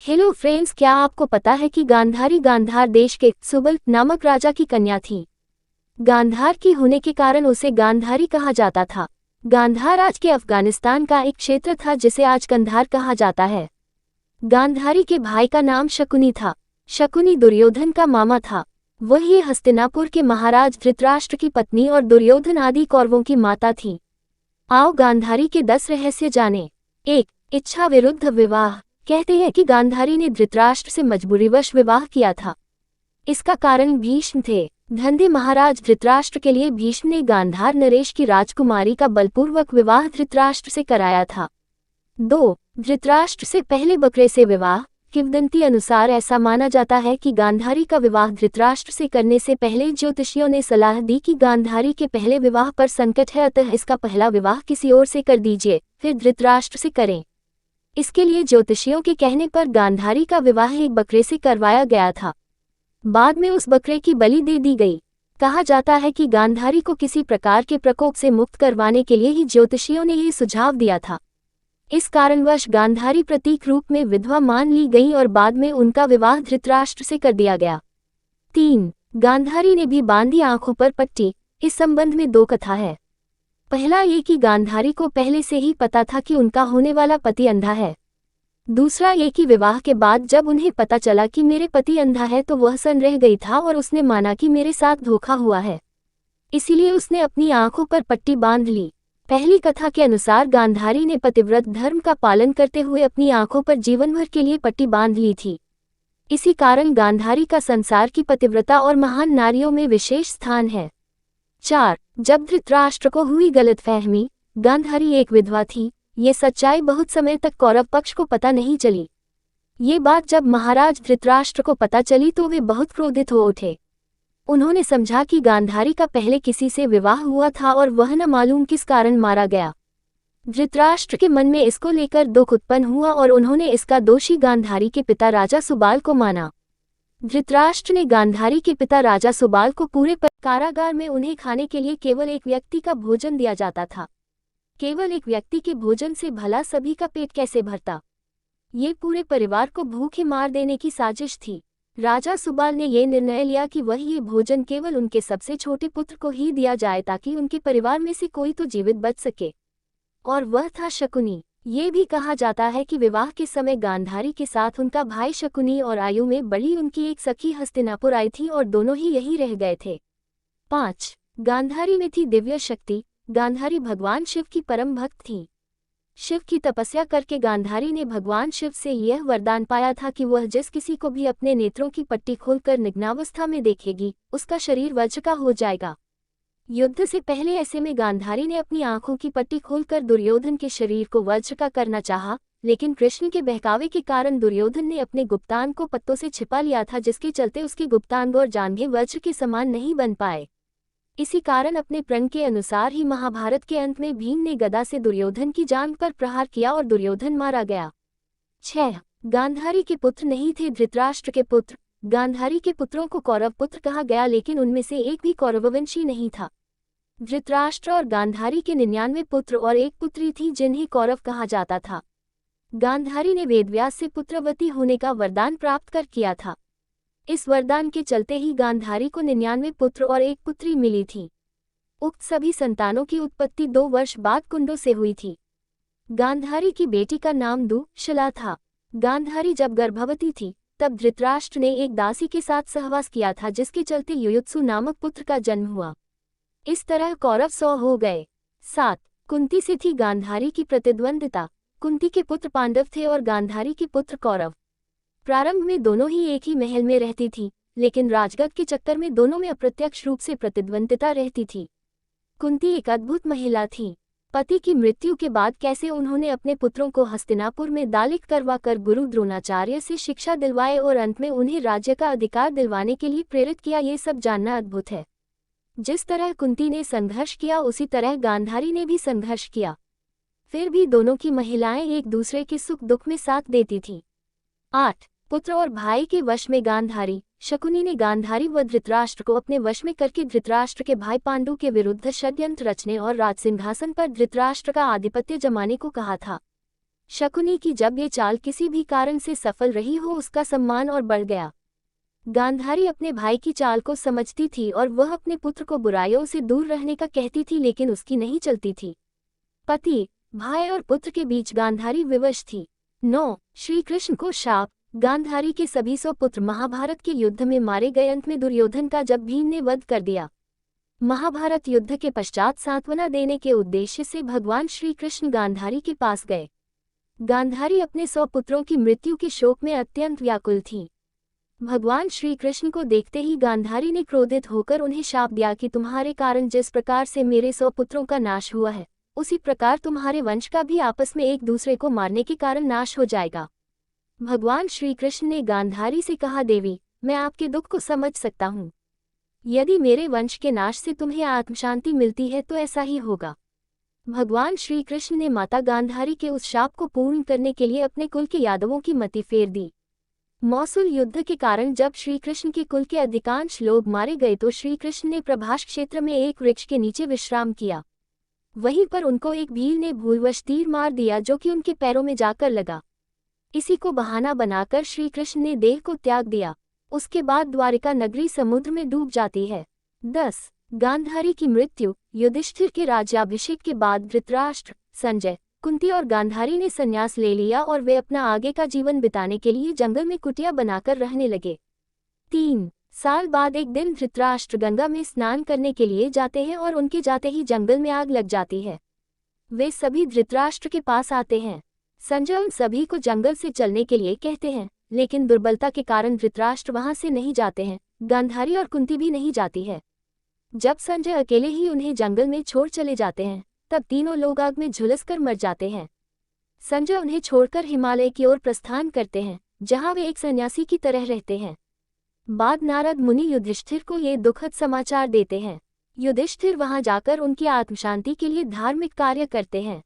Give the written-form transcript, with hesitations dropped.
Hello friends, क्या आपको पता है कि गांधारी गांधार देश के सुबल नामक राजा की कन्या थी। गांधार की होने के कारण उसे गांधारी कहा जाता था। गांधार आज के अफगानिस्तान का एक क्षेत्र था जिसे आज कंधार कहा जाता है। गांधारी के भाई का नाम शकुनी था। शकुनी दुर्योधन का मामा था। वही हस्तिनापुर के महाराज धृतराष्ट्र की पत्नी और दुर्योधन आदि कौरवों की माता थी। आओ गांधारी के 10 रहस्य जाने। 1. इच्छा विरुद्ध विवाह। कहते हैं कि गांधारी ने धृतराष्ट्र से मजबूरीवश विवाह किया था। इसका कारण भीष्म थे। धंधे महाराज धृतराष्ट्र के लिए भीष्म ने गांधार नरेश की राजकुमारी का बलपूर्वक विवाह धृतराष्ट्र से कराया था। 2. धृतराष्ट्र से पहले बकरे से विवाह। किंवदंती अनुसार ऐसा माना जाता है कि गांधारी का विवाह धृतराष्ट्र से करने से पहले ज्योतिषियों ने सलाह दी कि गांधारी के पहले विवाह पर संकट है, अतः इसका पहला विवाह किसी और से कर दीजिए, फिर धृतराष्ट्र से करें। इसके लिए ज्योतिषियों के कहने पर गांधारी का विवाह एक बकरे से करवाया गया था। बाद में उस बकरे की बलि दे दी गई। कहा जाता है कि गांधारी को किसी प्रकार के प्रकोप से मुक्त करवाने के लिए ही ज्योतिषियों ने ये सुझाव दिया था। इस कारणवश गांधारी प्रतीक रूप में विधवा मान ली गई और बाद में उनका विवाह धृतराष्ट्र से कर दिया गया। 3. गांधारी ने भी बांधी आंखों पर पट्टी। इस संबंध में 2 कथा है। पहला ये कि गांधारी को पहले से ही पता था कि उनका होने वाला पति अंधा है। दूसरा ये कि विवाह के बाद जब उन्हें पता चला कि मेरे पति अंधा है तो वह सन्न रह गई था और उसने माना कि मेरे साथ धोखा हुआ है, इसीलिए उसने अपनी आंखों पर पट्टी बांध ली। पहली कथा के अनुसार गांधारी ने पतिव्रत धर्म का पालन करते हुए अपनी आंखों पर जीवन भर के लिए पट्टी बांध ली थी। इसी कारण गांधारी का संसार की पतिव्रता और महान नारियों में विशेष स्थान है। 4. जब धृतराष्ट्र को हुई गलतफहमी, गांधारी एक विधवा थी, ये सच्चाई बहुत समय तक कौरव पक्ष को पता नहीं चली। ये बात जब महाराज धृतराष्ट्र को पता चली तो वे बहुत क्रोधित हो उठे। उन्होंने समझा कि गांधारी का पहले किसी से विवाह हुआ था और वह न मालूम किस कारण मारा गया। धृतराष्ट्र के मन में इसको लेकर दुख उत्पन्न हुआ और उन्होंने इसका दोषी गांधारी के पिता राजा सुबाल को माना। धृतराष्ट्र ने गांधारी के पिता राजा सुबाल को पूरे कारागार में उन्हें खाने के लिए केवल एक व्यक्ति का भोजन दिया जाता था। केवल एक व्यक्ति के भोजन से भला सभी का पेट कैसे भरता। ये पूरे परिवार को भूखे मार देने की साजिश थी। राजा सुबाल ने ये निर्णय लिया कि वह ये भोजन केवल उनके सबसे छोटे पुत्र को ही दिया जाए ताकि उनके परिवार में से कोई तो जीवित बच सके, और वह था शकुनी। ये भी कहा जाता है कि विवाह के समय गांधारी के साथ उनका भाई शकुनी और आयु में बड़ी उनकी एक सखी हस्तिनापुर आई थी और दोनों ही यही रह गए थे। 5. गांधारी में थी दिव्य शक्ति। गांधारी भगवान शिव की परम भक्त थी। शिव की तपस्या करके गांधारी ने भगवान शिव से यह वरदान पाया था कि वह जिस किसी को भी अपने नेत्रों की पट्टी खोलकर नग्नावस्था में देखेगी, उसका शरीर वज्र का हो जाएगा। युद्ध से पहले ऐसे में गांधारी ने अपनी आंखों की पट्टी खोलकर दुर्योधन के शरीर को वज्र का करना चाहा, लेकिन कृष्ण के बहकावे के कारण दुर्योधन ने अपने गुप्तांग को पत्तों से छिपा लिया था, जिसके चलते उसके गुप्तांग और जांघें वज्र के समान नहीं बन पाए। इसी कारण अपने प्रण के अनुसार ही महाभारत के अंत में भीम ने गदा से दुर्योधन की जांघ पर प्रहार किया और दुर्योधन मारा गया। 6. गांधारी के पुत्र नहीं थे धृतराष्ट्र के पुत्र। गांधारी के पुत्रों को कौरव पुत्र कहा गया, लेकिन उनमें से एक भी कौरववंशी नहीं था। धृतराष्ट्र और गांधारी के 99 पुत्र और एक पुत्री थी जिन्हें कौरव कहा जाता था। गांधारी ने वेदव्यास से पुत्रवती होने का वरदान प्राप्त कर किया था। इस वरदान के चलते ही गांधारी को 99 पुत्र और एक पुत्री मिली थी। उक्त सभी संतानों की उत्पत्ति 2 वर्ष बाद कुंडों से हुई थी। गांधारी की बेटी का नाम दुःशला था। गांधारी जब गर्भवती थी तब धृतराष्ट्र ने एक दासी के साथ सहवास किया था, जिसके चलते युयुत्सु नामक पुत्र का जन्म हुआ। इस तरह कौरव 100 हो गए। 7. कुंती से थी गांधारी की प्रतिद्वंदिता। कुंती के पुत्र पांडव थे और गांधारी के पुत्र कौरव। प्रारंभ में दोनों ही एक ही महल में रहती थी, लेकिन राजगद्द के चक्कर में दोनों में अप्रत्यक्ष रूप से प्रतिद्वंदिता रहती थी। कुंती एक अद्भुत महिला थी। पति की मृत्यु के बाद कैसे उन्होंने अपने पुत्रों को हस्तिनापुर में दालित करवाकर गुरु द्रोणाचार्य से शिक्षा दिलवाए और अंत में उन्हें राज्य का अधिकार दिलवाने के लिए प्रेरित किया, ये सब जानना अद्भुत है। जिस तरह कुंती ने संघर्ष किया उसी तरह गांधारी ने भी संघर्ष किया। फिर भी दोनों की महिलाएं एक दूसरे के सुख दुख में साथ देती थीं। 8. पुत्र और भाई के वश में गांधारी। शकुनी ने गांधारी व धृतराष्ट्र को अपने वश में करके धृतराष्ट्र के भाई पांडु के विरुद्ध षड्यंत्र रचने और राजसिंहासन पर धृतराष्ट्र का आधिपत्य जमाने को कहा था। शकुनी की जब ये चाल किसी भी कारण से सफल रही हो उसका सम्मान और बढ़ गया। गांधारी अपने भाई की चाल को समझती थी और वह अपने पुत्र को बुराइयों से दूर रहने का कहती थी, लेकिन उसकी नहीं चलती थी। पति, भाई और पुत्र के बीच गांधारी विवश थी। 9. श्री कृष्ण को शाप। गांधारी के सभी 100 पुत्र महाभारत के युद्ध में मारे गए। अंत में दुर्योधन का जब भीम ने वध कर दिया। महाभारत युद्ध के पश्चात सांत्वना देने के उद्देश्य से भगवान श्री कृष्ण गांधारी के पास गए। गांधारी अपने 100 पुत्रों की मृत्यु के शोक में अत्यंत व्याकुल थी। भगवान श्री कृष्ण को देखते ही गांधारी ने क्रोधित होकर उन्हें शाप दिया कि तुम्हारे कारण जिस प्रकार से मेरे 100 पुत्रों का नाश हुआ है, उसी प्रकार तुम्हारे वंश का भी आपस में एक दूसरे को मारने के कारण नाश हो जाएगा। भगवान श्री कृष्ण ने गांधारी से कहा, देवी, मैं आपके दुख को समझ सकता हूँ। यदि मेरे वंश के नाश से तुम्हें आत्मशांति मिलती है तो ऐसा ही होगा। भगवान श्री कृष्ण ने माता गांधारी के उस शाप को पूर्ण करने के लिए अपने कुल के यादवों की मति फेर दी। मौसूल युद्ध के कारण जब श्री कृष्ण के कुल के अधिकांश लोग मारे गए तो श्री कृष्ण ने प्रभास क्षेत्र में एक वृक्ष के नीचे विश्राम किया। वहीं पर उनको एक भील ने भूलवश तीर मार दिया जो कि उनके पैरों में जाकर लगा। इसी को बहाना बनाकर श्री कृष्ण ने देह को त्याग दिया। उसके बाद द्वारिका नगरी समुद्र में डूब जाती है। 10. गांधारी की मृत्यु। युधिष्ठिर के राज्याभिषेक के बाद धृतराष्ट्र, संजय, कुंती और गांधारी ने संन्यास ले लिया और वे अपना आगे का जीवन बिताने के लिए जंगल में कुटिया बनाकर रहने लगे। 3 साल बाद एक दिन धृतराष्ट्र गंगा में स्नान करने के लिए जाते हैं और उनके जाते ही जंगल में आग लग जाती है। वे सभी धृतराष्ट्र के पास आते हैं। संजय उन सभी को जंगल से चलने के लिए कहते हैं, लेकिन दुर्बलता के कारण धृतराष्ट्र वहां से नहीं जाते हैं। गांधारी और कुंती भी नहीं जाती है। जब संजय अकेले ही उन्हें जंगल में छोड़ चले जाते हैं, तब तीनों लोग आग में झुलसकर मर जाते हैं। संजय उन्हें छोड़कर हिमालय की ओर प्रस्थान करते हैं, जहां वे एक सन्यासी की तरह रहते हैं। बाद नारद मुनि युधिष्ठिर को ये दुखद समाचार देते हैं। युधिष्ठिर वहां जाकर उनकी आत्मशांति के लिए धार्मिक कार्य करते हैं।